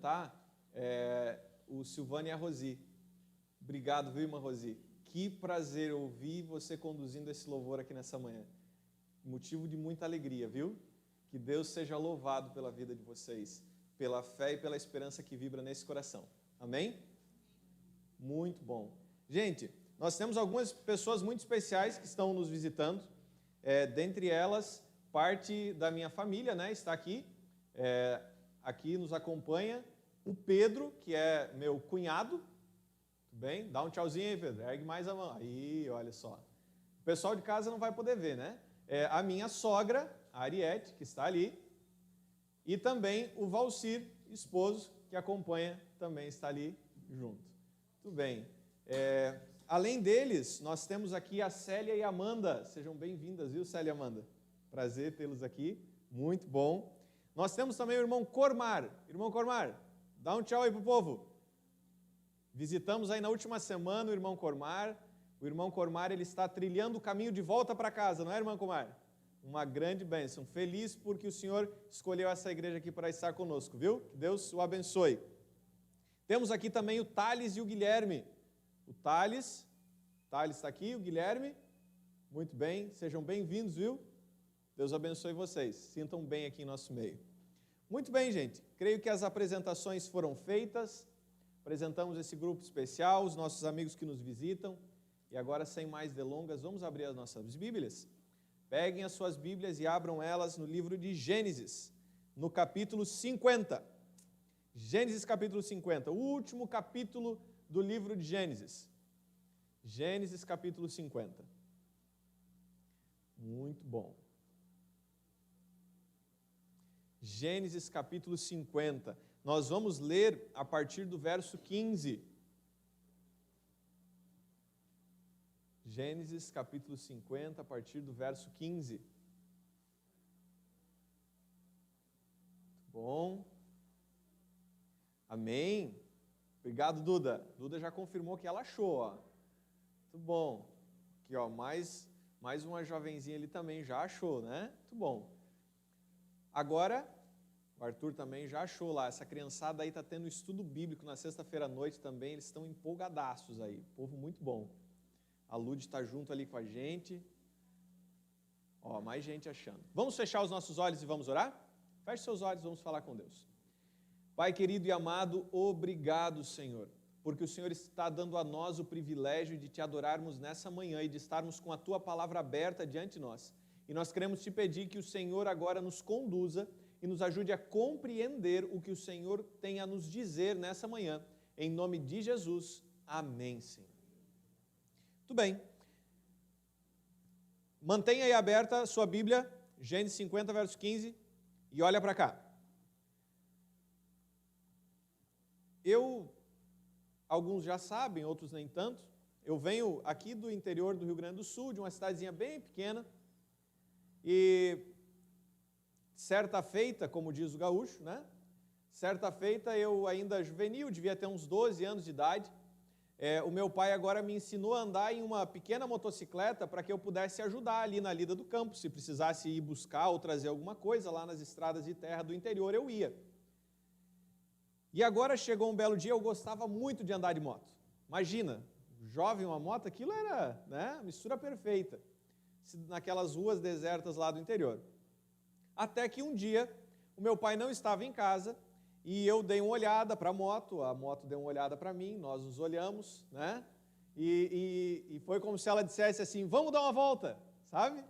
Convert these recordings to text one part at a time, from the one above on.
cumprimentar o Silvano e a Rosi. Obrigado, viu, irmã Rosi? Que prazer ouvir você conduzindo esse louvor aqui nessa manhã. Motivo de muita alegria, viu? Que Deus seja louvado pela vida de vocês, pela fé e pela esperança que vibra nesse coração. Amém? Muito bom. Gente, nós temos algumas pessoas muito especiais que estão nos visitando. Dentre elas, parte da minha família, né, está aqui. Aqui nos acompanha o Pedro, que é meu cunhado. Tudo bem? Dá um tchauzinho aí, Pedro. Ergue mais a mão. Aí, olha só. O pessoal de casa não vai poder ver, né? A minha sogra, a Ariete, que está ali. E também o Valcir, esposo, que acompanha, também está ali junto. Tudo bem. Além deles, nós temos aqui a Célia e a Amanda. Sejam bem-vindas, viu, Célia e Amanda? Prazer tê-los aqui. Muito bom. Nós temos também o irmão Cormar. Irmão Cormar, dá um tchau aí pro povo. Visitamos aí na última semana o irmão Cormar. O irmão Cormar, ele está trilhando o caminho de volta para casa, não é, irmão Cormar? Uma grande bênção. Feliz porque o Senhor escolheu essa igreja aqui para estar conosco, viu? Que Deus o abençoe. Temos aqui também o Thales e o Guilherme. O Thales está aqui, o Guilherme. Muito bem, sejam bem-vindos, viu? Deus abençoe vocês. Sintam bem aqui em nosso meio. Muito bem, gente. Creio que as apresentações foram feitas. Apresentamos esse grupo especial, os nossos amigos que nos visitam. E agora, sem mais delongas, vamos abrir as nossas Bíblias? Peguem as suas Bíblias e abram elas no livro de Gênesis, no capítulo 50. Gênesis capítulo 50, o último capítulo do livro de Gênesis. Gênesis capítulo 50. Muito bom. Gênesis capítulo 50. Nós vamos ler a partir do verso 15. Gênesis capítulo 50, a partir do verso 15. Muito bom. Amém. Obrigado, Duda. Duda já confirmou que ela achou, ó. Muito bom. Aqui, ó, mais uma jovenzinha ali também já achou, né? Muito bom. Agora, o Arthur também já achou lá. Essa criançada aí está tendo estudo bíblico na sexta-feira à noite também. Eles estão empolgadaços aí. Povo muito bom. A Lud está junto ali com a gente. Ó, mais gente achando. Vamos fechar os nossos olhos e vamos orar? Feche seus olhos, vamos falar com Deus. Pai querido e amado, obrigado, Senhor, porque o Senhor está dando a nós o privilégio de Te adorarmos nessa manhã e de estarmos com a Tua palavra aberta diante de nós. E nós queremos Te pedir que o Senhor agora nos conduza e nos ajude a compreender o que o Senhor tem a nos dizer nessa manhã. Em nome de Jesus, amém, Senhor. Muito bem. Mantenha aí aberta a sua Bíblia, Gênesis 50, verso 15, e olha para cá. Alguns já sabem, outros nem tanto, eu venho aqui do interior do Rio Grande do Sul, de uma cidadezinha bem pequena, e certa feita, como diz o gaúcho, né? Certa feita, eu ainda juvenil, devia ter uns 12 anos de idade, o meu pai agora me ensinou a andar em uma pequena motocicleta para que eu pudesse ajudar ali na lida do campo, se precisasse ir buscar ou trazer alguma coisa lá nas estradas de terra do interior, eu ia. E agora chegou um belo dia, eu gostava muito de andar de moto. Imagina, jovem, uma moto, aquilo era, né, mistura perfeita, naquelas ruas desertas lá do interior. Até que um dia, o meu pai não estava em casa, e eu dei uma olhada para a moto deu uma olhada para mim, nós nos olhamos, né, e foi como se ela dissesse assim, vamos dar uma volta, sabe?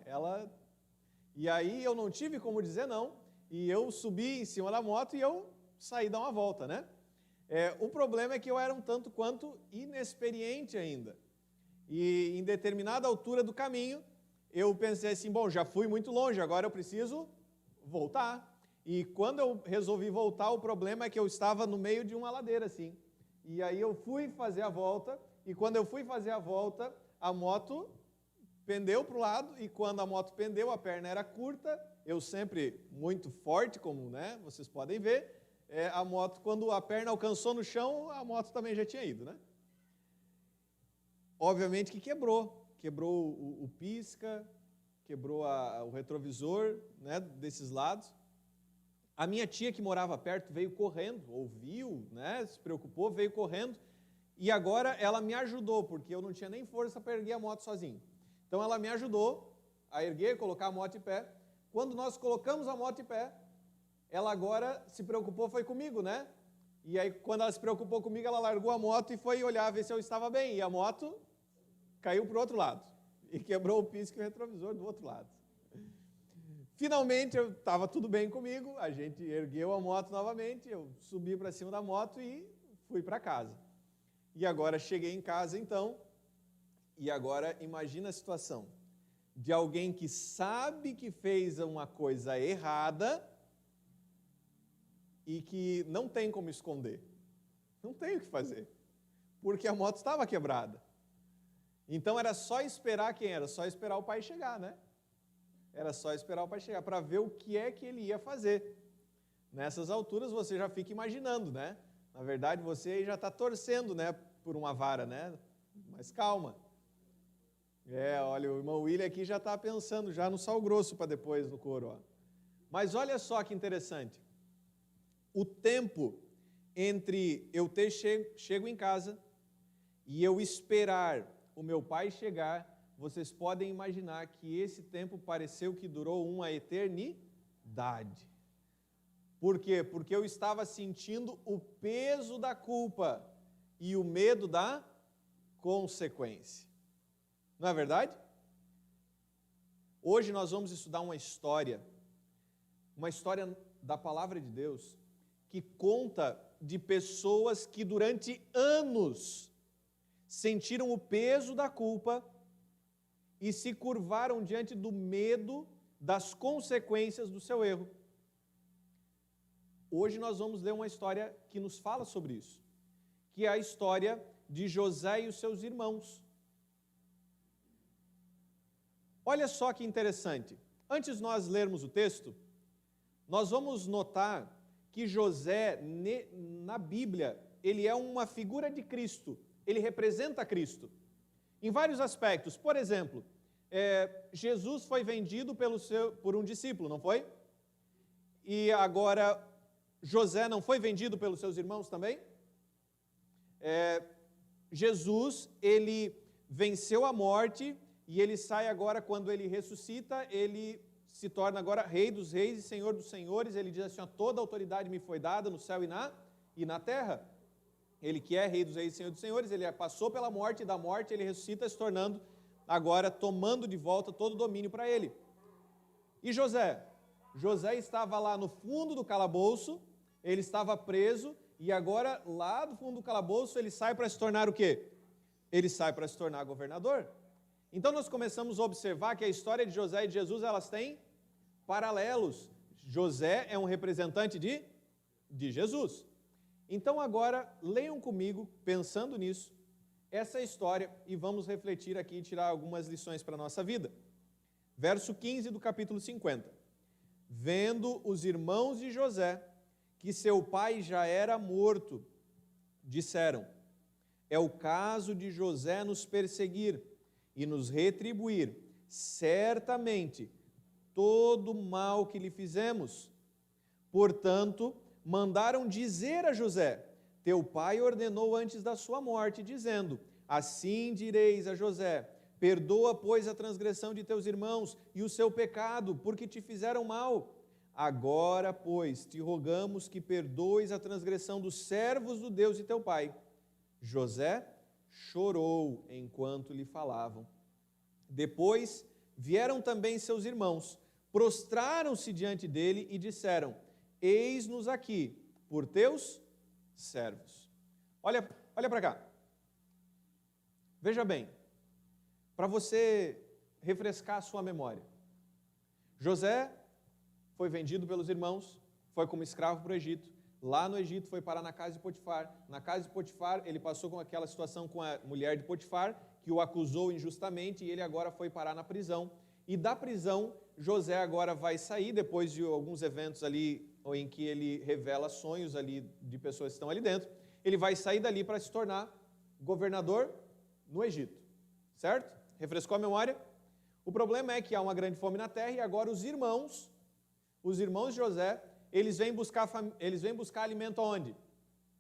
E aí eu não tive como dizer não, e eu subi em cima da moto e eu saí dar uma volta, né? O problema é que eu era um tanto quanto inexperiente ainda. E em determinada altura do caminho, eu pensei assim, bom, já fui muito longe, agora eu preciso voltar. E quando eu resolvi voltar, o problema é que eu estava no meio de uma ladeira, assim. E aí eu fui fazer a volta, e quando eu fui fazer a volta, a moto pendeu para o lado, e quando a moto pendeu, a perna era curta, eu sempre muito forte, como, né, vocês podem ver, a moto, quando a perna alcançou no chão, a moto também já tinha ido, né? Obviamente que quebrou o pisca, quebrou o retrovisor, né, desses lados. A minha tia que morava perto veio correndo, ouviu, né, se preocupou, veio correndo, e agora ela me ajudou, porque eu não tinha nem força para erguer a moto sozinho. Então ela me ajudou a erguer, colocar a moto em pé. Quando nós colocamos a moto em pé, ela agora se preocupou, foi comigo, né? E aí quando ela se preocupou comigo, ela largou a moto e foi olhar, ver se eu estava bem. E a moto caiu para o outro lado, e quebrou o pisco e o retrovisor do outro lado. Finalmente, estava tudo bem comigo, a gente ergueu a moto novamente, eu subi para cima da moto e fui para casa. E agora cheguei em casa, então, e agora imagina a situação de alguém que sabe que fez uma coisa errada e que não tem como esconder, não tem o que fazer, porque a moto estava quebrada. Então era só esperar quem era? Só esperar o pai chegar, né? Era só esperar o pai chegar para ver o que é que ele ia fazer. Nessas alturas você já fica imaginando, né? Na verdade você já está torcendo, né, por uma vara, né? Mas calma. Olha, o irmão William aqui já está pensando já no sal grosso para depois no couro, ó. Mas olha só que interessante. O tempo entre eu chego em casa e eu esperar o meu pai chegar, vocês podem imaginar que esse tempo pareceu que durou uma eternidade. Por quê? Porque eu estava sentindo o peso da culpa e o medo da consequência. Não é verdade? Hoje nós vamos estudar uma história da palavra de Deus, que conta de pessoas que durante anos sentiram o peso da culpa e se curvaram diante do medo das consequências do seu erro. Hoje nós vamos ler uma história que nos fala sobre isso, que é a história de José e os seus irmãos. Olha só que interessante. Antes de nós lermos o texto, nós vamos notar que José, na Bíblia, ele é uma figura de Cristo, ele representa Cristo. Em vários aspectos. Por exemplo, Jesus foi vendido por um discípulo, não foi? E agora, José não foi vendido pelos seus irmãos também? Jesus, ele venceu a morte e ele sai agora, quando ele ressuscita, ele se torna agora Rei dos Reis e Senhor dos Senhores. Ele diz assim, toda autoridade me foi dada no céu e na terra. Ele que é Rei dos Reis e Senhor dos Senhores, ele passou pela morte, e da morte ele ressuscita, se tornando agora, tomando de volta todo o domínio para ele. E José? José estava lá no fundo do calabouço, ele estava preso, e agora lá do fundo do calabouço ele sai para se tornar o quê? Ele sai para se tornar governador. Então nós começamos a observar que a história de José e de Jesus, elas têm paralelos. José é um representante de Jesus. Então agora, leiam comigo, pensando nisso, essa história, e vamos refletir aqui e tirar algumas lições para a nossa vida. Verso 15 do capítulo 50. Vendo os irmãos de José, que seu pai já era morto, disseram, é o caso de José nos perseguir e nos retribuir, certamente, todo o mal que lhe fizemos. Portanto, mandaram dizer a José, teu pai ordenou antes da sua morte, dizendo, assim direis a José, perdoa, pois, a transgressão de teus irmãos e o seu pecado, porque te fizeram mal. Agora, pois, te rogamos que perdoes a transgressão dos servos do Deus de teu pai. José chorou enquanto lhe falavam. Depois vieram também seus irmãos, prostraram-se diante dele e disseram, eis-nos aqui, por teus servos. Olha para cá. Veja bem, para você refrescar a sua memória. José foi vendido pelos irmãos, foi como escravo para o Egito. Lá no Egito foi parar na casa de Potifar. Na casa de Potifar, ele passou com aquela situação com a mulher de Potifar, que o acusou injustamente, e ele agora foi parar na prisão. E da prisão, José agora vai sair, depois de alguns eventos ali, em que ele revela sonhos ali de pessoas que estão ali dentro, ele vai sair dali para se tornar governador no Egito, certo? Refrescou a memória? O problema é que há uma grande fome na terra e agora os irmãos de José, eles vêm buscar alimento aonde?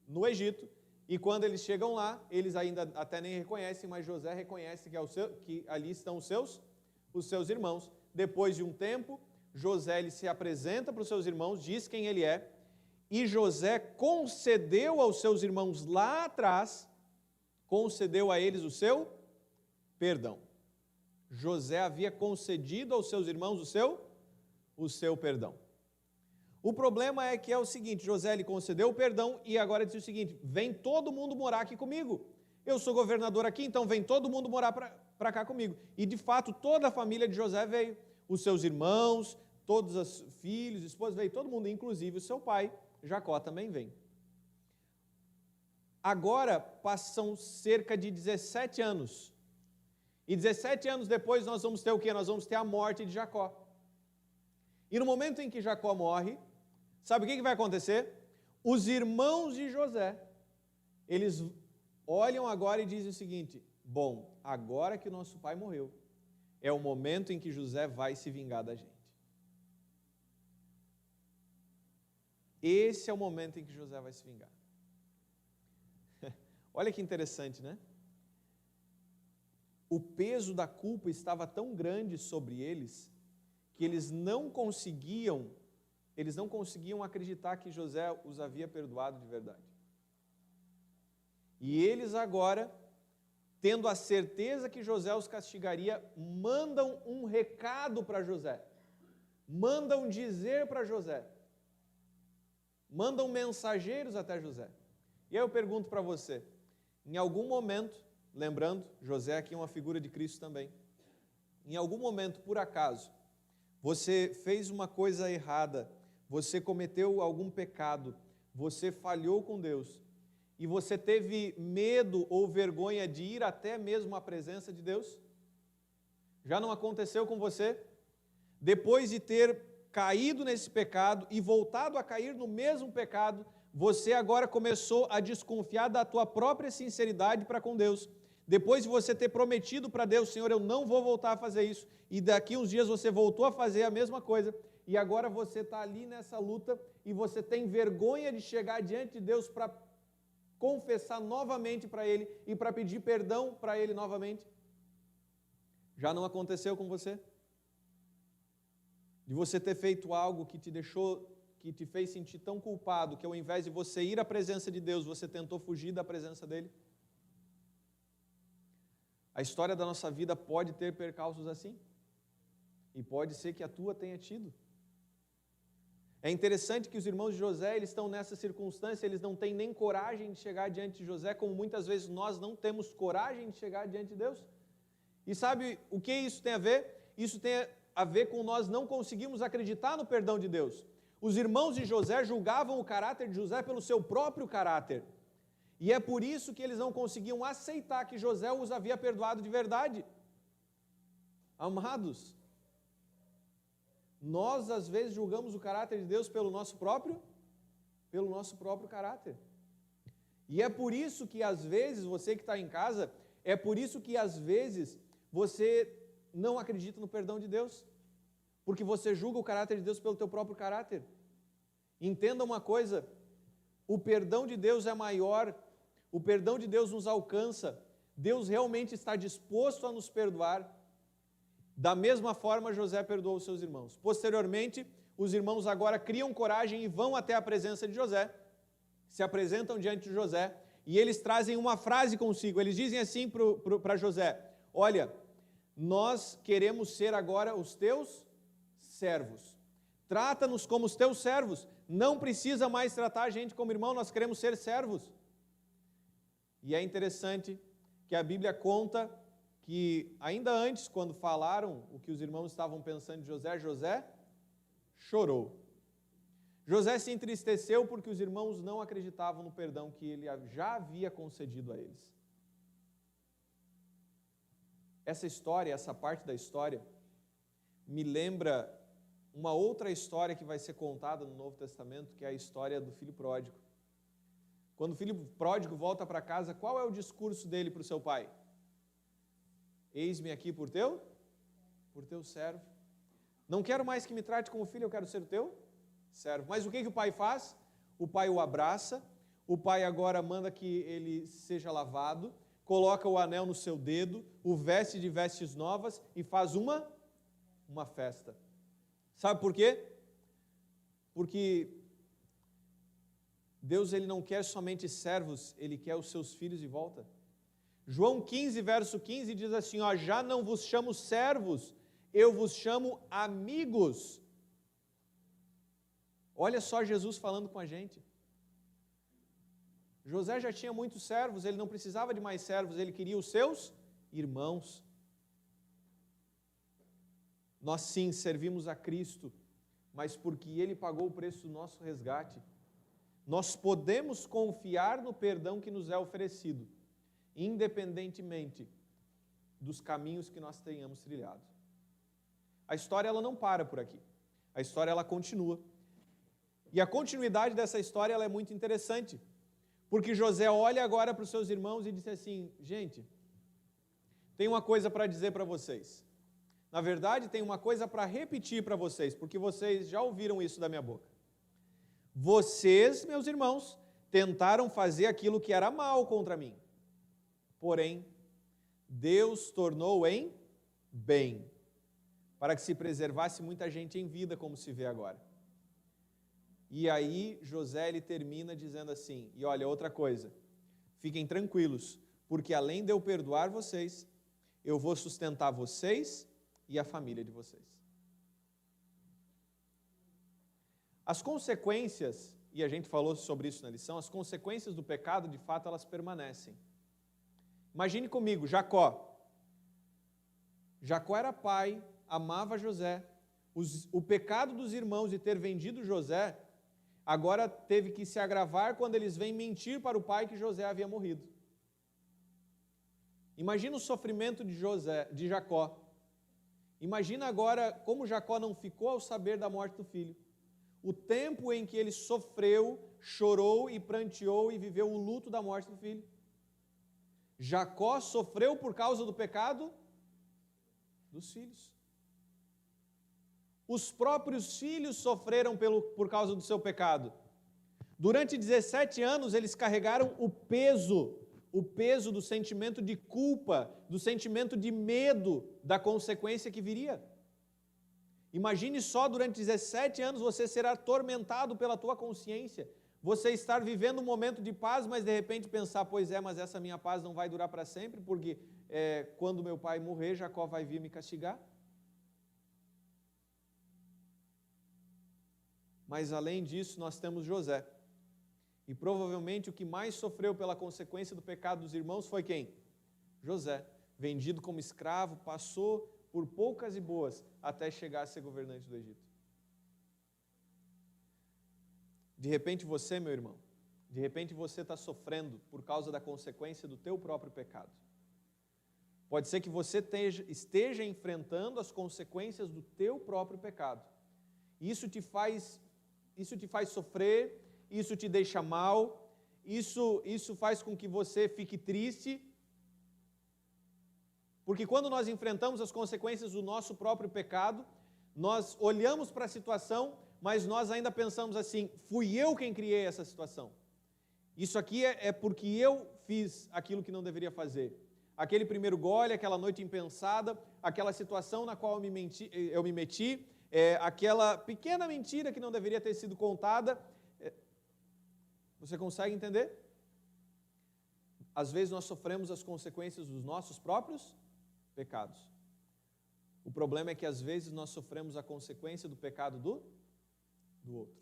No Egito. E quando eles chegam lá, eles ainda até nem reconhecem, mas José reconhece que ali estão os seus irmãos. Depois de um tempo, José ele se apresenta para os seus irmãos, diz quem ele é, e José concedeu aos seus irmãos lá atrás, concedeu a eles o seu perdão. José havia concedido aos seus irmãos o seu perdão. O problema é que é o seguinte, José lhe concedeu o perdão e agora diz o seguinte, vem todo mundo morar aqui comigo. Eu sou governador aqui, então vem todo mundo morar para cá comigo. E de fato toda a família de José veio, os seus irmãos, todos os filhos, esposas, veio todo mundo, inclusive o seu pai, Jacó também vem. Agora passam cerca de 17 anos. E 17 anos depois nós vamos ter o quê? Nós vamos ter a morte de Jacó. E no momento em que Jacó morre, sabe o que vai acontecer? Os irmãos de José, eles olham agora e dizem o seguinte, bom, agora que o nosso pai morreu, é o momento em que José vai se vingar da gente. Esse é o momento em que José vai se vingar. Olha que interessante, né? O peso da culpa estava tão grande sobre eles, que eles não conseguiam acreditar que José os havia perdoado de verdade. E eles agora, tendo a certeza que José os castigaria, mandam um recado para José. Mandam dizer para José. Mandam mensageiros até José. E aí eu pergunto para você, em algum momento, lembrando, José aqui é uma figura de Cristo também, em algum momento, por acaso, você fez uma coisa errada, você cometeu algum pecado, você falhou com Deus, e você teve medo ou vergonha de ir até mesmo à presença de Deus? Já não aconteceu com você? Depois de ter caído nesse pecado e voltado a cair no mesmo pecado, você agora começou a desconfiar da tua própria sinceridade para com Deus. Depois de você ter prometido para Deus, Senhor, eu não vou voltar a fazer isso, e daqui uns dias você voltou a fazer a mesma coisa, e agora você está ali nessa luta, e você tem vergonha de chegar diante de Deus para confessar novamente para Ele, e para pedir perdão para Ele novamente? Já não aconteceu com você? De você ter feito algo que te fez sentir tão culpado, que ao invés de você ir à presença de Deus, você tentou fugir da presença dEle? A história da nossa vida pode ter percalços assim, e pode ser que a tua tenha tido. É interessante que os irmãos de José, eles estão nessa circunstância, eles não têm nem coragem de chegar diante de José, como muitas vezes nós não temos coragem de chegar diante de Deus. E sabe o que isso tem a ver? Isso tem a ver com nós não conseguimos acreditar no perdão de Deus. Os irmãos de José julgavam o caráter de José pelo seu próprio caráter. E é por isso que eles não conseguiam aceitar que José os havia perdoado de verdade. Amados, nós às vezes julgamos o caráter de Deus pelo nosso próprio caráter. E é por isso que às vezes, você que está em casa, é por isso que às vezes você não acredita no perdão de Deus, porque você julga o caráter de Deus pelo teu próprio caráter. Entenda uma coisa, o perdão de Deus é maior, o perdão de Deus nos alcança, Deus realmente está disposto a nos perdoar. Da mesma forma, José perdoou os seus irmãos. Posteriormente, os irmãos agora criam coragem e vão até a presença de José, se apresentam diante de José, e eles trazem uma frase consigo, eles dizem assim para José, olha, nós queremos ser agora os teus servos, trata-nos como os teus servos, não precisa mais tratar a gente como irmão, nós queremos ser servos. E é interessante que a Bíblia conta que ainda antes, quando falaram o que os irmãos estavam pensando de José, José chorou. José se entristeceu porque os irmãos não acreditavam no perdão que ele já havia concedido a eles. Essa história, essa parte da história, me lembra uma outra história que vai ser contada no Novo Testamento, que é a história do filho pródigo. Quando o filho pródigo volta para casa, qual é o discurso dele para o seu pai? Eis-me aqui por teu servo. Não quero mais que me trate como filho, eu quero ser o teu servo. Mas o que o pai faz? O pai o abraça, o pai agora manda que ele seja lavado, coloca o anel no seu dedo, o veste de vestes novas e faz uma festa. Sabe por quê? Porque Deus ele não quer somente servos, Ele quer os seus filhos de volta. João 15, verso 15 diz assim, ó, já não vos chamo servos, eu vos chamo amigos. Olha só Jesus falando com a gente. José já tinha muitos servos, ele não precisava de mais servos, ele queria os seus irmãos. Nós sim servimos a Cristo, mas porque Ele pagou o preço do nosso resgate, nós podemos confiar no perdão que nos é oferecido, independentemente dos caminhos que nós tenhamos trilhado. A história ela não para por aqui, a história ela continua. E a continuidade dessa história ela é muito interessante, porque José olha agora para os seus irmãos e diz assim, gente, tem uma coisa para dizer para vocês. Na verdade, tem uma coisa para repetir para vocês, porque vocês já ouviram isso da minha boca. Vocês, meus irmãos, tentaram fazer aquilo que era mal contra mim. Porém, Deus tornou em bem, para que se preservasse muita gente em vida, como se vê agora. E aí, José, ele termina dizendo assim, e olha, outra coisa, fiquem tranquilos, porque além de eu perdoar vocês, eu vou sustentar vocês e a família de vocês. As consequências, e a gente falou sobre isso na lição, as consequências do pecado, de fato, elas permanecem. Imagine comigo, Jacó. Jacó era pai, amava José. O pecado dos irmãos de ter vendido José, agora teve que se agravar quando eles vêm mentir para o pai que José havia morrido. Imagina o sofrimento de Jacó. Imagina agora como Jacó não ficou ao saber da morte do filho. O tempo em que ele sofreu, chorou e pranteou e viveu o luto da morte do filho. Jacó sofreu por causa do pecado dos filhos. Os próprios filhos sofreram por causa do seu pecado. Durante 17 anos eles carregaram o peso do sentimento de culpa, do sentimento de medo da consequência que viria. Imagine só, durante 17 anos você ser atormentado pela tua consciência, você estar vivendo um momento de paz, mas de repente pensar, pois é, mas essa minha paz não vai durar para sempre, porque quando meu pai morrer, Jacó vai vir me castigar. Mas além disso, nós temos José. E provavelmente o que mais sofreu pela consequência do pecado dos irmãos foi quem? José, vendido como escravo, passou por poucas e boas até chegar a ser governante do Egito. De repente você, meu irmão, de repente você está sofrendo por causa da consequência do teu próprio pecado. Pode ser que você esteja enfrentando as consequências do teu próprio pecado. Isso te faz sofrer, isso te deixa mal, isso faz com que você fique triste. Porque quando nós enfrentamos as consequências do nosso próprio pecado, nós olhamos para a situação, mas nós ainda pensamos assim, fui eu quem criei essa situação. Isso aqui é porque eu fiz aquilo que não deveria fazer. Aquele primeiro gole, aquela noite impensada, aquela situação na qual eu me meti, aquela pequena mentira que não deveria ter sido contada. Você consegue entender? Às vezes nós sofremos as consequências dos nossos próprios pecados. O problema é que às vezes nós sofremos a consequência do pecado do outro.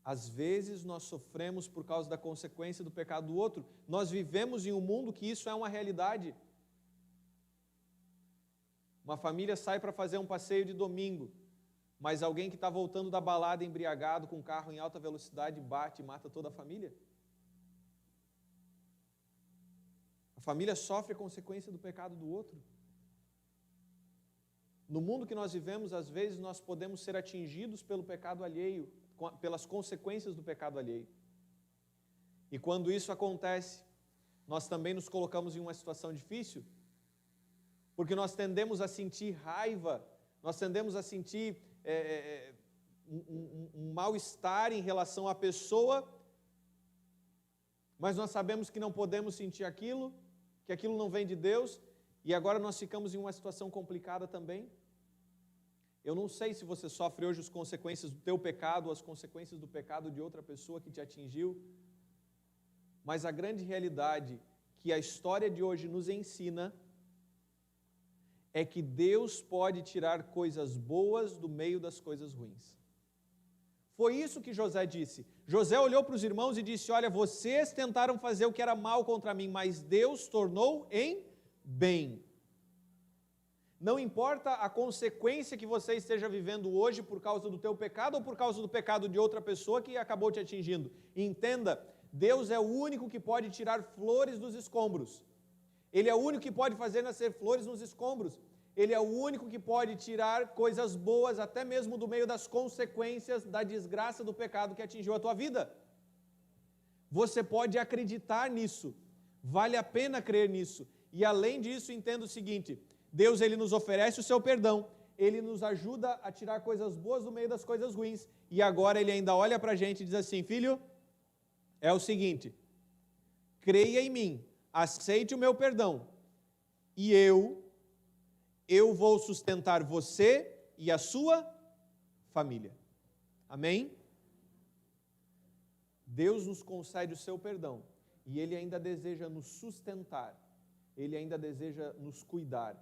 Às vezes nós sofremos por causa da consequência do pecado do outro. Nós vivemos em um mundo que isso é uma realidade. Uma família sai para fazer um passeio de domingo, mas alguém que está voltando da balada embriagado com um carro em alta velocidade bate e mata toda a família. A família sofre a consequência do pecado do outro. No mundo que nós vivemos, às vezes nós podemos ser atingidos pelo pecado alheio, pelas consequências do pecado alheio. E quando isso acontece, nós também nos colocamos em uma situação difícil, porque nós tendemos a sentir raiva, nós tendemos a sentir um mal-estar em relação à pessoa, mas nós sabemos que não podemos sentir aquilo, que aquilo não vem de Deus, e agora nós ficamos em uma situação complicada também. Eu não sei se você sofre hoje as consequências do teu pecado, ou as consequências do pecado de outra pessoa que te atingiu, mas a grande realidade que a história de hoje nos ensina é que Deus pode tirar coisas boas do meio das coisas ruins. Foi isso que José disse. José olhou para os irmãos e disse: olha, vocês tentaram fazer o que era mal contra mim, mas Deus tornou em bem. Não importa a consequência que você esteja vivendo hoje por causa do teu pecado ou por causa do pecado de outra pessoa que acabou te atingindo. Entenda, Deus é o único que pode tirar flores dos escombros. Ele é o único que pode fazer nascer flores nos escombros. Ele é o único que pode tirar coisas boas, até mesmo do meio das consequências da desgraça do pecado que atingiu a tua vida. Você pode acreditar nisso. Vale a pena crer nisso. E além disso, entenda o seguinte: Deus, Ele nos oferece o seu perdão, Ele nos ajuda a tirar coisas boas do meio das coisas ruins, e agora Ele ainda olha para a gente e diz assim: filho, é o seguinte, creia em mim, aceite o meu perdão, e eu vou sustentar você e a sua família. Amém? Deus nos concede o seu perdão, e Ele ainda deseja nos sustentar, Ele ainda deseja nos cuidar,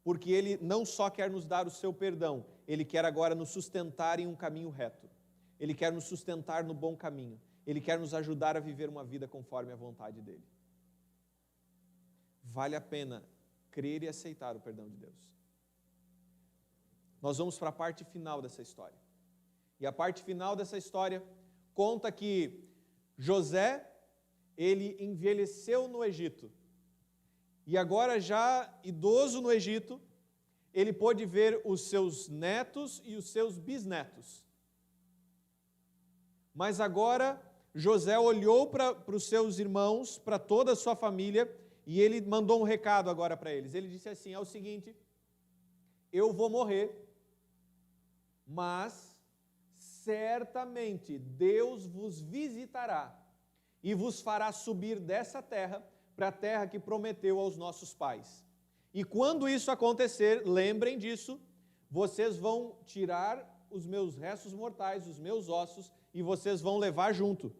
porque Ele não só quer nos dar o seu perdão, Ele quer agora nos sustentar em um caminho reto, Ele quer nos sustentar no bom caminho, Ele quer nos ajudar a viver uma vida conforme a vontade dEle. Vale a pena crer e aceitar o perdão de Deus. Nós vamos para a parte final dessa história. E a parte final dessa história conta que José, ele envelheceu no Egito. E agora já idoso no Egito, ele pôde ver os seus netos e os seus bisnetos. Mas agora José olhou para os seus irmãos, para toda a sua família, e ele mandou um recado agora para eles. Ele disse assim: é o seguinte, eu vou morrer, mas certamente Deus vos visitará e vos fará subir dessa terra para a terra que prometeu aos nossos pais. E quando isso acontecer, lembrem disso, vocês vão tirar os meus restos mortais, os meus ossos, e vocês vão levar junto.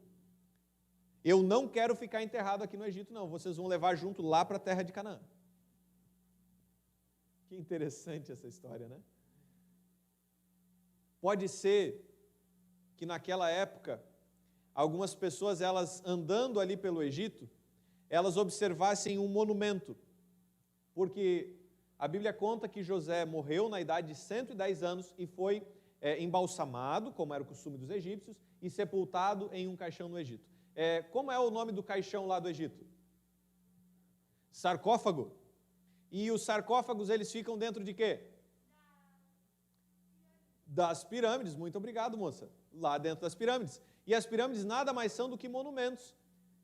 Eu não quero ficar enterrado aqui no Egito, não. Vocês vão levar junto lá para a terra de Canaã. Que interessante essa história, né? Pode ser que naquela época, algumas pessoas, elas andando ali pelo Egito, elas observassem um monumento, porque a Bíblia conta que José morreu na idade de 110 anos e foi embalsamado, como era o costume dos egípcios, e sepultado em um caixão no Egito. Como é o nome do caixão lá do Egito? Sarcófago. E os sarcófagos, eles ficam dentro de quê? Das pirâmides. Muito obrigado, moça. Lá dentro das pirâmides. E as pirâmides nada mais são do que monumentos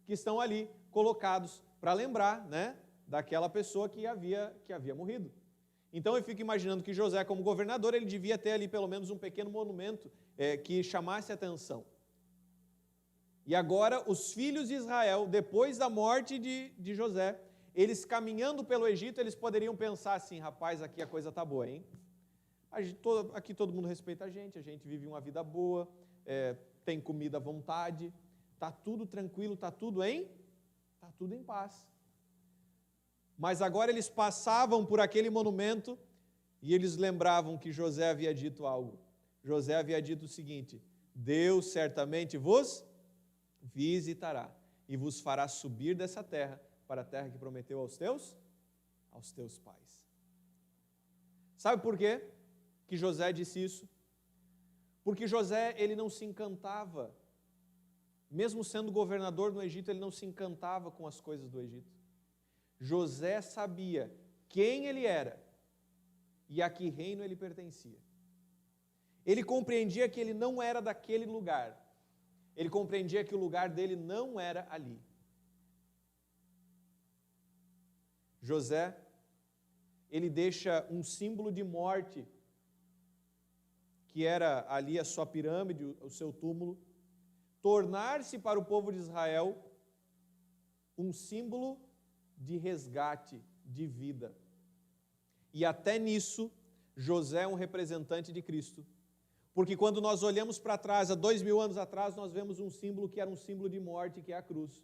que estão ali colocados para lembrar, né, daquela pessoa que havia morrido. Então eu fico imaginando que José, como governador, ele devia ter ali pelo menos um pequeno monumento que chamasse a atenção. E agora os filhos de Israel, depois da morte de José, eles caminhando pelo Egito, eles poderiam pensar assim: rapaz, aqui a coisa está boa, hein? Aqui todo mundo respeita a gente vive uma vida boa, tem comida à vontade, está tudo tranquilo, está tudo em paz. Mas agora eles passavam por aquele monumento e eles lembravam que José havia dito algo. José havia dito o seguinte: Deus certamente vos visitará e vos fará subir dessa terra para a terra que prometeu aos teus pais. Sabe por quê que José disse isso? Porque José, ele não se encantava, mesmo sendo governador no Egito, ele não se encantava com as coisas do Egito. José sabia quem ele era e a que reino ele pertencia. Ele compreendia que ele não era daquele lugar. Ele compreendia que o lugar dele não era ali. José, ele deixa um símbolo de morte que era ali a sua pirâmide, o seu túmulo, tornar-se para o povo de Israel um símbolo de resgate, de vida. E até nisso, José é um representante de Cristo. Porque quando nós olhamos para trás, há 2000 anos atrás, nós vemos um símbolo que era um símbolo de morte, que é a cruz.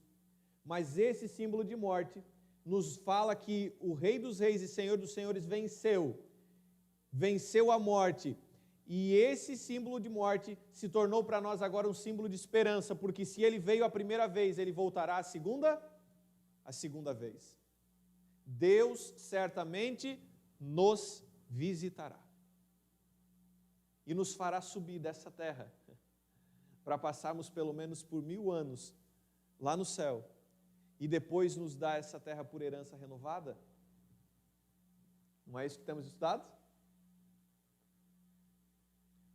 Mas esse símbolo de morte nos fala que o Rei dos Reis e Senhor dos Senhores venceu a morte. E esse símbolo de morte se tornou para nós agora um símbolo de esperança, porque se ele veio a primeira vez, ele voltará a segunda vez. Deus certamente nos visitará e nos fará subir dessa terra para passarmos pelo menos por 1000 anos lá no céu e depois nos dar essa terra por herança renovada. Não é isso que temos estudado?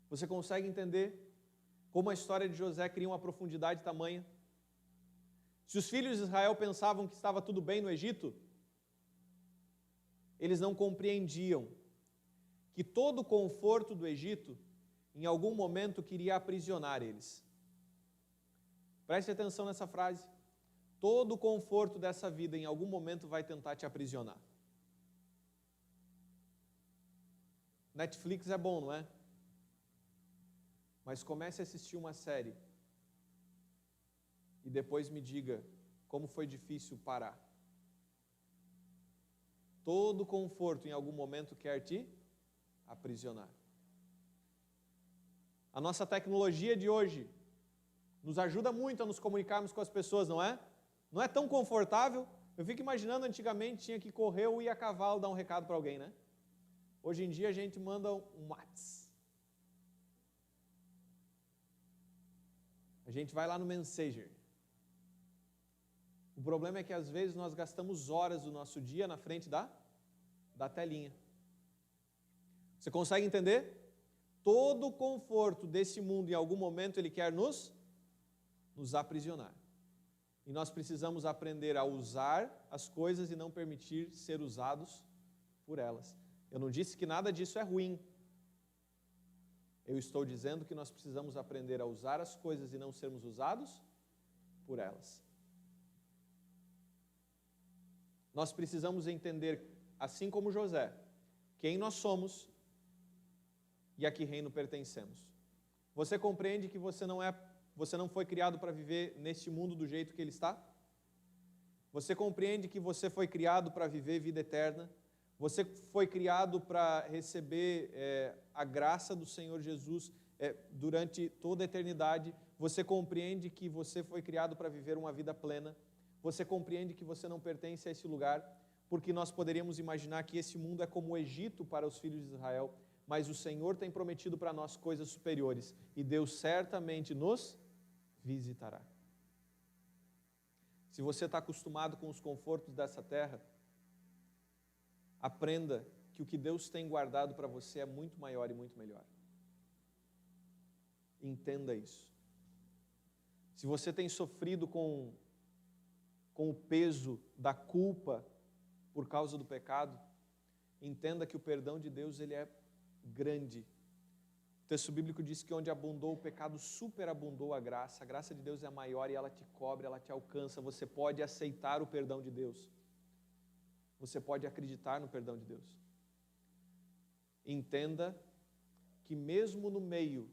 Você consegue entender como a história de José cria uma profundidade tamanha? Se os filhos de Israel pensavam que estava tudo bem no Egito, eles não compreendiam que todo o conforto do Egito, em algum momento, queria aprisionar eles. Preste atenção nessa frase. Todo o conforto dessa vida, em algum momento, vai tentar te aprisionar. Netflix é bom, não é? Mas comece a assistir uma série e depois me diga como foi difícil parar. Todo conforto em algum momento quer te aprisionar. A nossa tecnologia de hoje nos ajuda muito a nos comunicarmos com as pessoas, não é? Não é tão confortável. Eu fico imaginando, antigamente tinha que correr ou ir a cavalo dar um recado para alguém, né? Hoje em dia a gente manda um WhatsApp. A gente vai lá no Messenger. O problema é que às vezes nós gastamos horas do nosso dia na frente da telinha. Você consegue entender? Todo o conforto desse mundo, em algum momento, ele quer nos aprisionar. E nós precisamos aprender a usar as coisas e não permitir ser usados por elas. Eu não disse que nada disso é ruim. Eu estou dizendo que nós precisamos aprender a usar as coisas e não sermos usados por elas. Nós precisamos entender, assim como José, quem nós somos e a que reino pertencemos. Você compreende que você não foi criado para viver neste mundo do jeito que ele está? Você compreende que você foi criado para viver vida eterna? Você foi criado para receber a graça do Senhor Jesus durante toda a eternidade. Você compreende que você foi criado para viver uma vida plena. Você compreende que você não pertence a esse lugar, porque nós poderíamos imaginar que esse mundo é como o Egito para os filhos de Israel, mas o Senhor tem prometido para nós coisas superiores, e Deus certamente nos visitará. Se você está acostumado com os confortos dessa terra, aprenda que o que Deus tem guardado para você é muito maior e muito melhor. Entenda isso. Se você tem sofrido com o peso da culpa por causa do pecado, entenda que o perdão de Deus ele é grande. O texto bíblico diz que onde abundou o pecado, superabundou a graça de Deus é maior e ela te cobre, ela te alcança. Você pode aceitar o perdão de Deus. Você pode acreditar no perdão de Deus. Entenda que mesmo no meio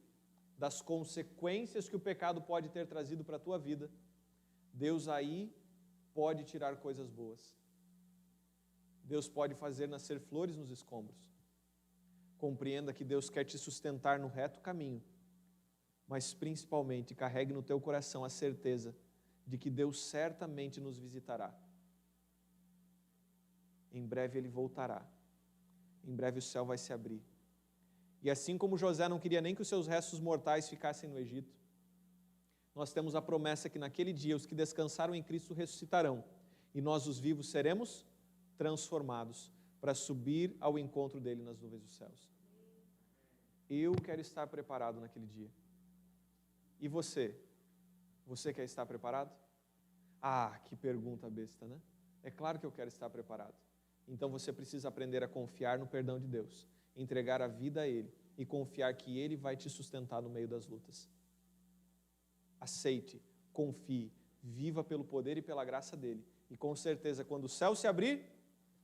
das consequências que o pecado pode ter trazido para a tua vida, Deus aí pode tirar coisas boas. Deus pode fazer nascer flores nos escombros. Compreenda que Deus quer te sustentar no reto caminho, mas principalmente carregue no teu coração a certeza de que Deus certamente nos visitará. Em breve Ele voltará. Em breve o céu vai se abrir. E assim como José não queria nem que os seus restos mortais ficassem no Egito, nós temos a promessa que naquele dia os que descansaram em Cristo ressuscitarão, e nós os vivos seremos transformados para subir ao encontro dele nas nuvens dos céus. Eu quero estar preparado naquele dia. E você? Você quer estar preparado? Ah, que pergunta besta, né? É claro que eu quero estar preparado. Então você precisa aprender a confiar no perdão de Deus, entregar a vida a Ele e confiar que Ele vai te sustentar no meio das lutas. Aceite, confie, viva pelo poder e pela graça dEle. E com certeza, quando o céu se abrir,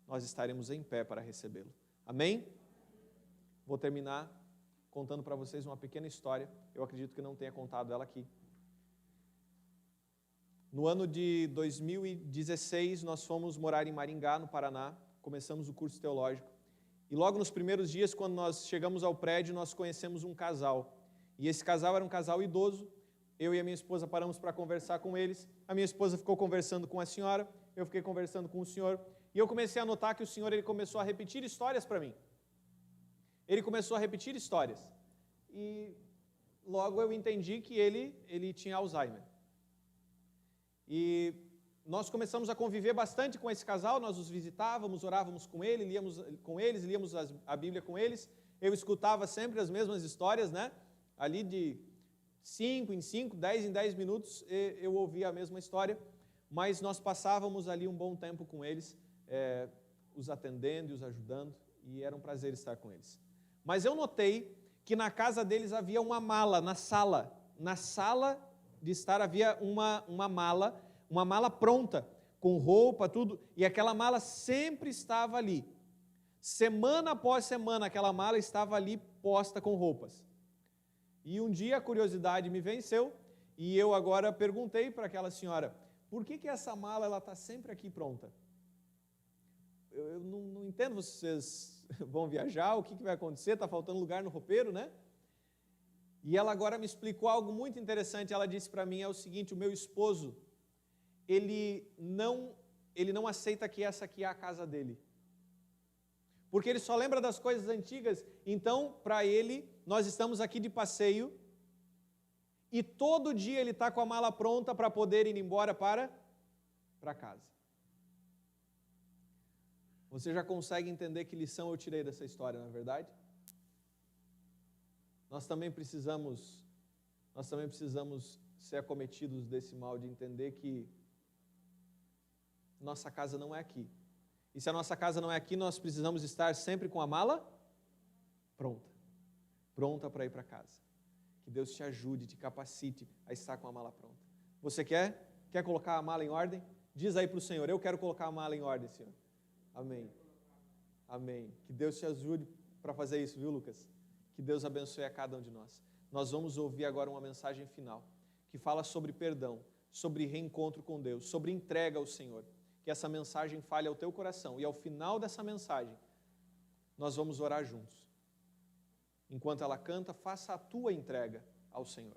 nós estaremos em pé para recebê-lo. Amém? Vou terminar contando para vocês uma pequena história. Eu acredito que não tenha contado ela aqui. No ano de 2016, nós fomos morar em Maringá, no Paraná. Começamos o curso teológico. E logo nos primeiros dias, quando nós chegamos ao prédio, nós conhecemos um casal. E esse casal era um casal idoso. Eu e a minha esposa paramos para conversar com eles. A minha esposa ficou conversando com a senhora. Eu fiquei conversando com o senhor. E eu comecei a notar que o senhor ele começou a repetir histórias para mim. Ele começou a repetir histórias. E logo eu entendi que ele tinha Alzheimer. E nós começamos a conviver bastante com esse casal, nós os visitávamos, orávamos com ele, líamos a Bíblia com eles. Eu escutava sempre as mesmas histórias, né? Ali de 5 em 5, 10 em 10 minutos, eu ouvia a mesma história. Mas nós passávamos ali um bom tempo com eles, os atendendo e os ajudando, e era um prazer estar com eles. Mas eu notei que na casa deles havia uma mala, na sala de estar havia uma mala pronta, com roupa, tudo, e aquela mala sempre estava ali. Semana após semana, aquela mala estava ali posta com roupas. E um dia a curiosidade me venceu, e eu agora perguntei para aquela senhora, por que essa mala está sempre aqui pronta? Eu não entendo, vocês vão viajar, o que vai acontecer, está faltando lugar no roupeiro, né? E ela agora me explicou algo muito interessante. Ela disse para mim, é o seguinte, o meu esposo, ele não aceita que essa aqui é a casa dele. Porque ele só lembra das coisas antigas, então, para ele, nós estamos aqui de passeio, e todo dia ele está com a mala pronta para poder ir embora para casa. Você já consegue entender que lição eu tirei dessa história, não é verdade? Nós também precisamos ser acometidos desse mal, de entender que nossa casa não é aqui. E se a nossa casa não é aqui, nós precisamos estar sempre com a mala pronta para ir para casa. Que Deus te ajude, te capacite a estar com a mala pronta. Você quer colocar a mala em ordem? Diz aí para o Senhor, eu quero colocar a mala em ordem, Senhor. Amém. Amém. Que Deus te ajude para fazer isso, viu, Lucas? Que Deus abençoe a cada um de nós. Nós vamos ouvir agora uma mensagem final, que fala sobre perdão, sobre reencontro com Deus, sobre entrega ao Senhor. Que essa mensagem fale ao teu coração, e ao final dessa mensagem, nós vamos orar juntos. Enquanto ela canta, faça a tua entrega ao Senhor.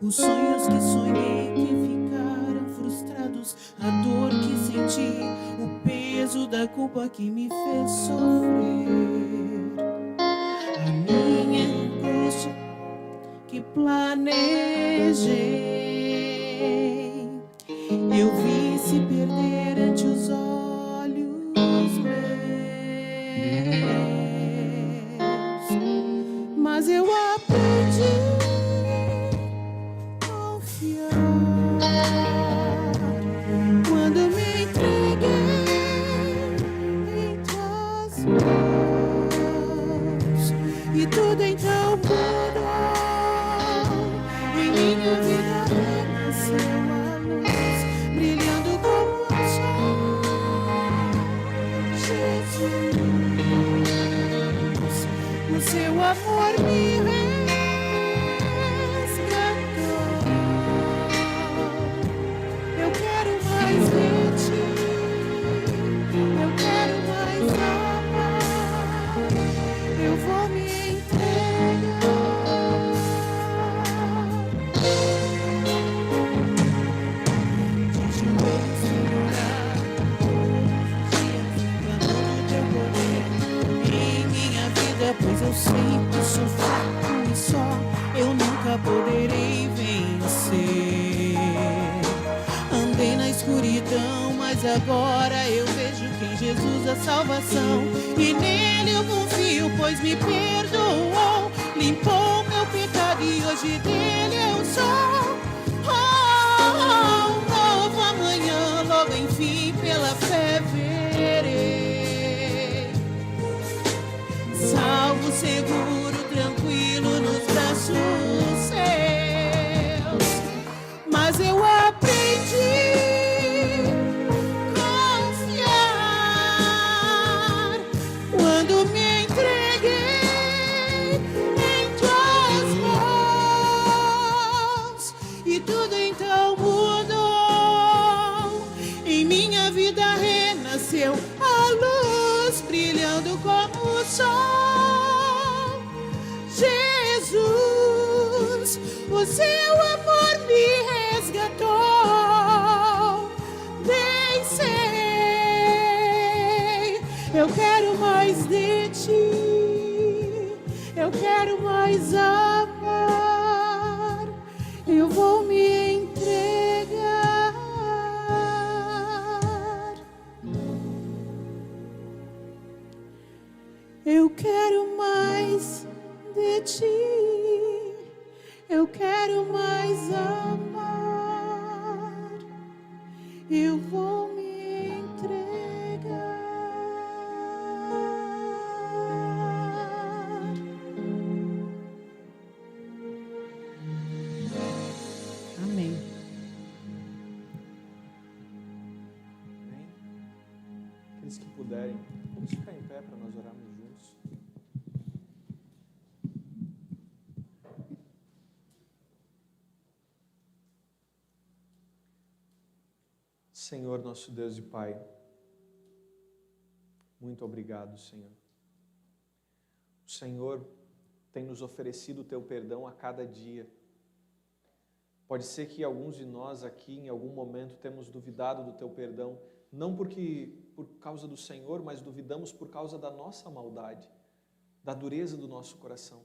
Os sonhos que sonhei que ficaram frustrados, a dor que senti, o peso da culpa que me fez sofrer, a minha angústia que planejei, eu vi se perder ante os olhos meus, mas eu aprendi quando me entreguei em tuas mãos, e tudo então mudou. Em minha vida renasceu a luz, brilhando como o sol. Jesus, o seu amor me agora eu vejo que em Jesus a salvação, e nele eu confio, pois me perdoou, limpou meu pecado e hoje dele eu sou. Um novo amanhã, logo enfim pela fé verei, salvo, seguro, tranquilo nos braços seus. Mas eu aprendi confiar quando me entreguei em tuas mãos, e tudo então mudou. Em minha vida renasceu a luz, brilhando como o sol. Jesus, o seu amor me resgatou. Bem sei, eu quero mais de ti, eu quero mais amar, eu vou me entregar. Eu quero mais de ti, eu quero mais amar, eu vou me entregar. Amém. Amém. Aqueles que puderem, vamos ficar em pé para nós orarmos juntos. Senhor, nosso Deus e Pai, muito obrigado, Senhor. O Senhor tem nos oferecido o Teu perdão a cada dia. Pode ser que alguns de nós aqui, em algum momento, temos duvidado do Teu perdão, não por causa do Senhor, mas duvidamos por causa da nossa maldade, da dureza do nosso coração.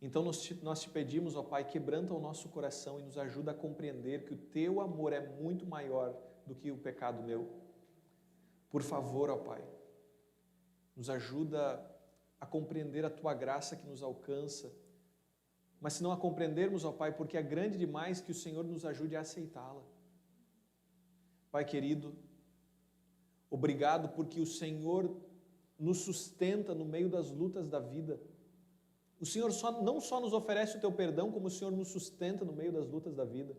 Então nós te pedimos, ó Pai, quebranta o nosso coração e nos ajuda a compreender que o Teu amor é muito maior do que o pecado meu. Por favor, ó Pai, nos ajuda a compreender a Tua graça que nos alcança, mas se não a compreendermos, ó Pai, porque é grande demais, que o Senhor nos ajude a aceitá-la. Pai querido, obrigado porque o Senhor nos sustenta no meio das lutas da vida. O Senhor não só nos oferece o Teu perdão, como o Senhor nos sustenta no meio das lutas da vida.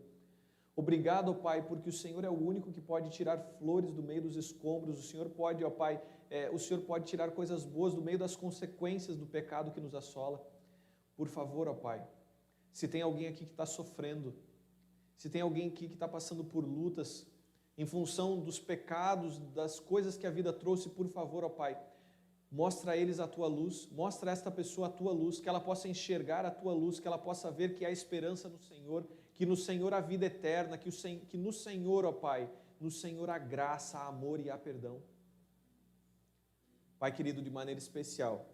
Obrigado, ó Pai, porque o Senhor é o único que pode tirar flores do meio dos escombros. O Senhor pode, ó Pai, o Senhor pode tirar coisas boas do meio das consequências do pecado que nos assola. Por favor, ó Pai, se tem alguém aqui que está sofrendo, se tem alguém aqui que está passando por lutas, em função dos pecados, das coisas que a vida trouxe, por favor, ó Pai, mostra a eles a Tua luz, mostra a esta pessoa a Tua luz, que ela possa enxergar a Tua luz, que ela possa ver que há esperança no Senhor, que no Senhor há vida eterna, que no Senhor, ó Pai, no Senhor há graça, há amor e há perdão. Pai querido, de maneira especial,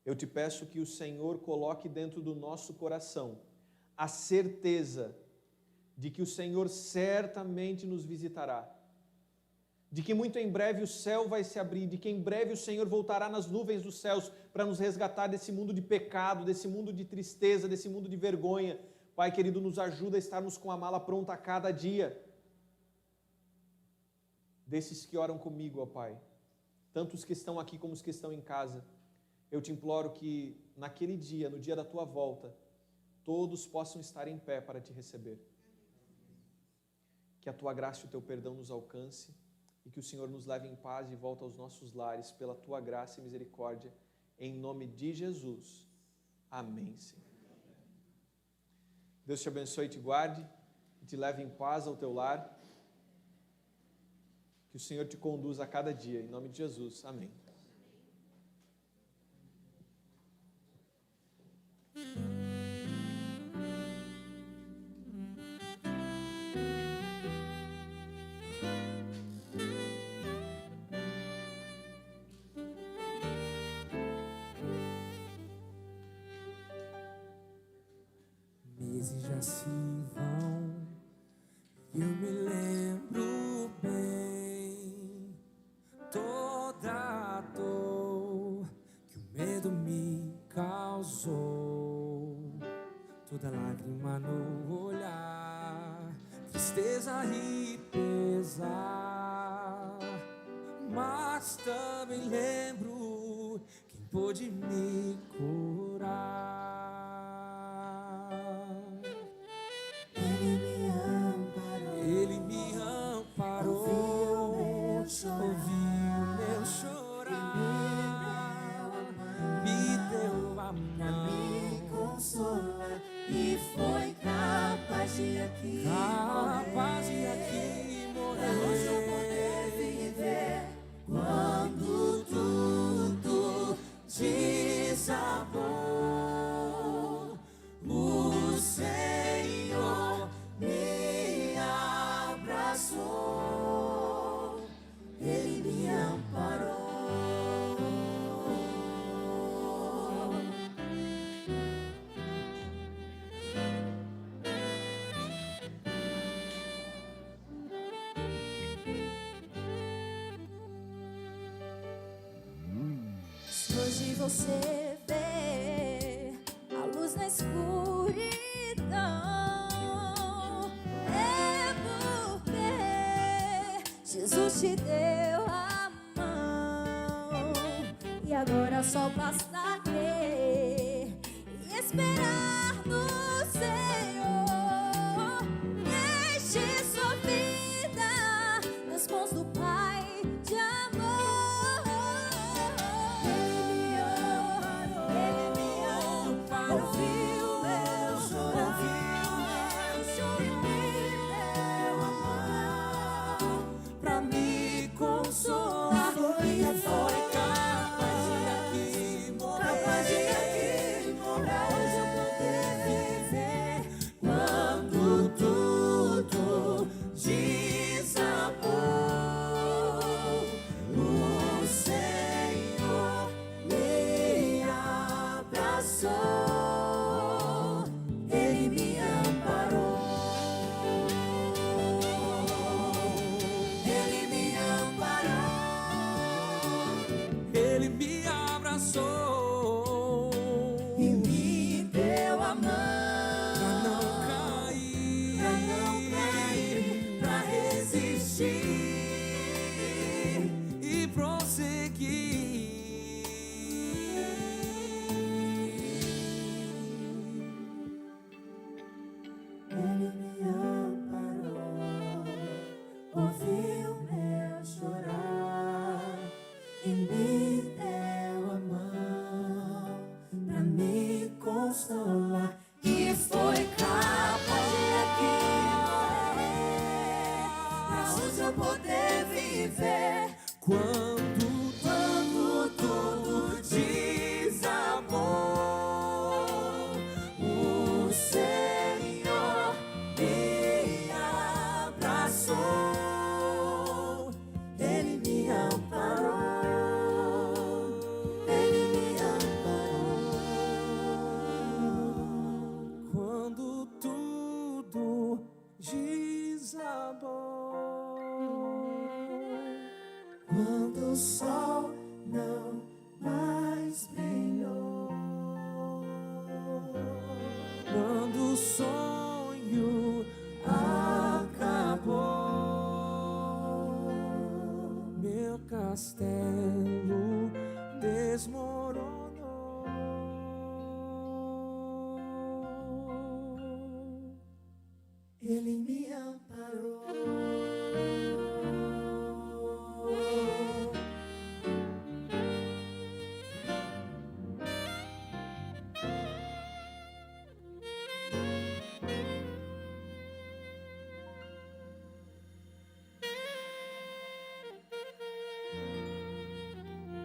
eu te peço que o Senhor coloque dentro do nosso coração a certeza de que o Senhor certamente nos visitará, de que muito em breve o céu vai se abrir, de que em breve o Senhor voltará nas nuvens dos céus para nos resgatar desse mundo de pecado, desse mundo de tristeza, desse mundo de vergonha. Pai querido, nos ajuda a estarmos com a mala pronta a cada dia. Desses que oram comigo, ó Pai, tanto os que estão aqui como os que estão em casa, eu te imploro que naquele dia, no dia da Tua volta, todos possam estar em pé para Te receber. Que a Tua graça e o Teu perdão nos alcance e que o Senhor nos leve em paz de volta aos nossos lares, pela Tua graça e misericórdia, em nome de Jesus. Amém, Senhor. Deus te abençoe e te guarde, e te leve em paz ao teu lar. Que o Senhor te conduza a cada dia, em nome de Jesus. Amém. Meses já se vão, eu me lembro bem toda lágrima no olhar, tristeza e pesar. Mas também lembro quem pôde me curar. Ele me amparou, Ele me amparou, ouviu meu chorar, me deu a mão, me consola e foi capaz de aqui morrer. Hoje eu poder viver quando tudo desabou. O Senhor me abraçou, Ele me amparou. Se hoje você vê a luz na escuridão, é porque Jesus te deu a mão. E agora só basta crer e esperar no Senhor. Deixe sua vida nas mãos do Pai de amor. Ouviu meu chorar, e me deu a mão pra me consolar. E foi capaz de aqui morrer, pra hoje eu poder viver quando tudo desabou. O Senhor me abraçou, Ele me amparou, Ele me amparou, Ele me abraçou e me deu a mão pra não cair, pra resistir. e prosseguir. Ele me amparou, ouviu meu chorar e me deu a mão pra me consolar. E foi capaz de aqui morrer, pra hoje eu poder viver Quando tudo desabou. O Senhor me abraçou, Ele me amparou, Ele me amparou. Quando tudo desabou, Quando o sol não mais brilhou, quando o sonho acabou, meu castelo desmoronou.